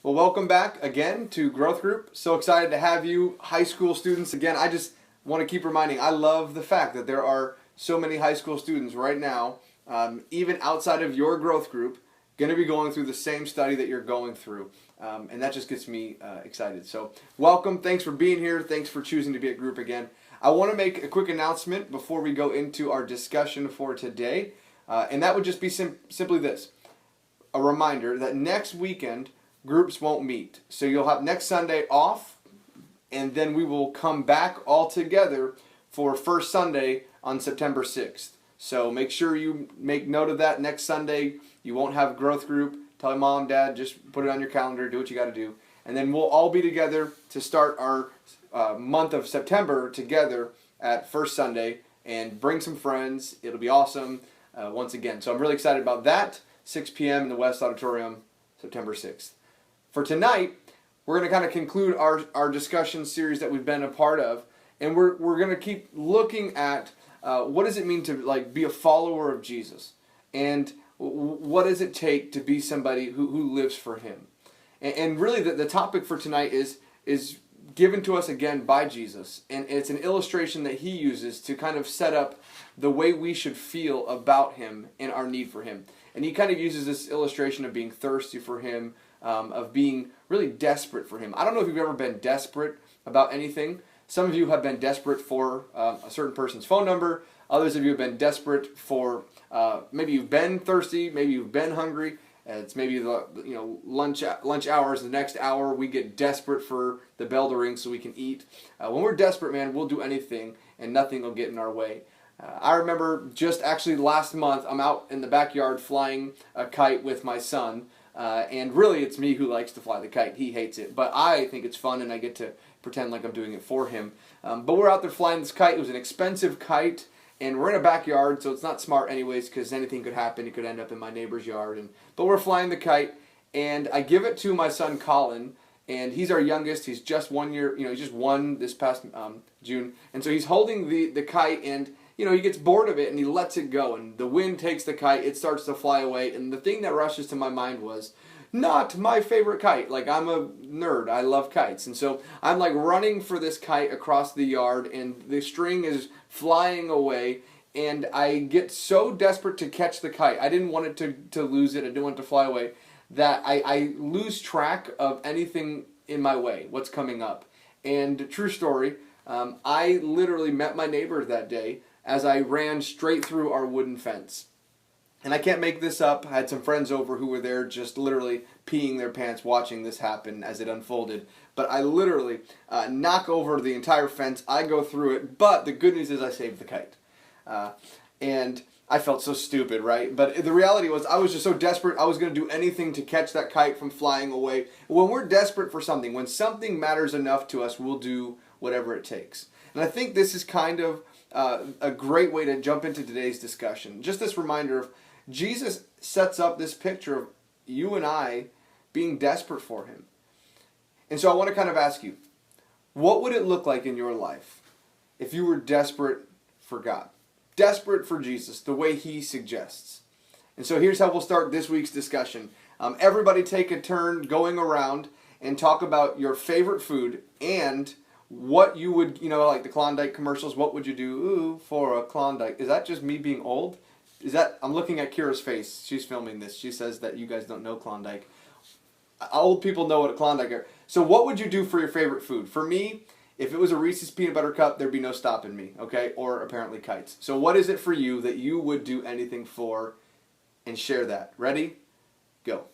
Well, welcome back again to Growth Group. So excited to have you, high school students. Again, I just want to keep reminding, I love the fact that there are so many high school students right now, even outside of your growth group, going to be going through the same study that you're going through. And that just gets me excited. So welcome. Thanks for being here. Thanks for choosing to be at group again. I want to make a quick announcement before we go into our discussion for today. And that would just be simply this. A reminder that next weekend, groups won't meet. So you'll have next Sunday off, and then we will come back all together for First Sunday on September 6th. So make sure you make note of that. Next Sunday, you won't have growth group. Tell your mom, dad, just put it on your calendar, do what you got to do. And then we'll all be together to start our month of September together at First Sunday, and bring some friends. It'll be awesome once again. So I'm really excited about that. 6 p.m. in the West Auditorium, September 6th. For tonight, we're going to kind of conclude our discussion series that we've been a part of, and we're going to keep looking at what does it mean to be a follower of Jesus, and what does it take to be somebody who lives for Him. And really the topic for tonight is given to us again by Jesus, and it's an illustration that He uses to kind of set up the way we should feel about Him and our need for Him. And He kind of uses this illustration of being thirsty for Him, of being really desperate for Him. I don't know if you've ever been desperate about anything. Some of you have been desperate for a certain person's phone number. Others of you have been desperate for, maybe you've been thirsty, maybe you've been hungry. It's maybe the lunch hours. The next hour we get desperate for the bell to ring so we can eat. When we're desperate, man, we'll do anything and nothing will get in our way. I remember just actually last month, I'm out in the backyard flying a kite with my son, and really it's me who likes to fly the kite. He hates it, but I think it's fun and I get to pretend like I'm doing it for him. But we're out there flying this kite. It was an expensive kite, and we're in a backyard, so it's not smart anyways because anything could happen. It could end up in my neighbor's yard. But we're flying the kite, and I give it to my son Colin, and he's our youngest. He's just 1 year, he's just one this past June, and so he's holding the kite, and he gets bored of it and he lets it go, and the wind takes the kite, it starts to fly away, and the thing that rushes to my mind was, not my favorite kite. I'm a nerd, I love kites, and so I'm running for this kite across the yard, and the string is flying away, and I get so desperate to catch the kite. I didn't want it to lose it, I didn't want it to fly away, that I lose track of anything in my way, what's coming up. And true story, I literally met my neighbor that day as I ran straight through our wooden fence. And I can't make this up. I had some friends over who were there just literally peeing their pants watching this happen as it unfolded. But I literally knock over the entire fence. I go through it. But the good news is I saved the kite. And I felt so stupid, right? But the reality was I was just so desperate. I was going to do anything to catch that kite from flying away. When we're desperate for something, when something matters enough to us, we'll do whatever it takes. And I think this is kind of a great way to jump into today's discussion. Just this reminder of Jesus sets up this picture of you and I being desperate for Him. And so I want to kind of ask you, what would it look like in your life if you were desperate for God? Desperate for Jesus, the way He suggests. And so here's how we'll start this week's discussion. Everybody take a turn going around and talk about your favorite food and what you would, like the Klondike commercials, what would you do for a Klondike? Is that just me being old? I'm looking at Kira's face. She's filming this. She says that you guys don't know Klondike. Old people know what a Klondike are. So what would you do for your favorite food? For me, if it was a Reese's Peanut Butter Cup, there'd be no stopping me, okay? Or apparently kites. So what is it for you that you would do anything for, and share that? Ready? Go.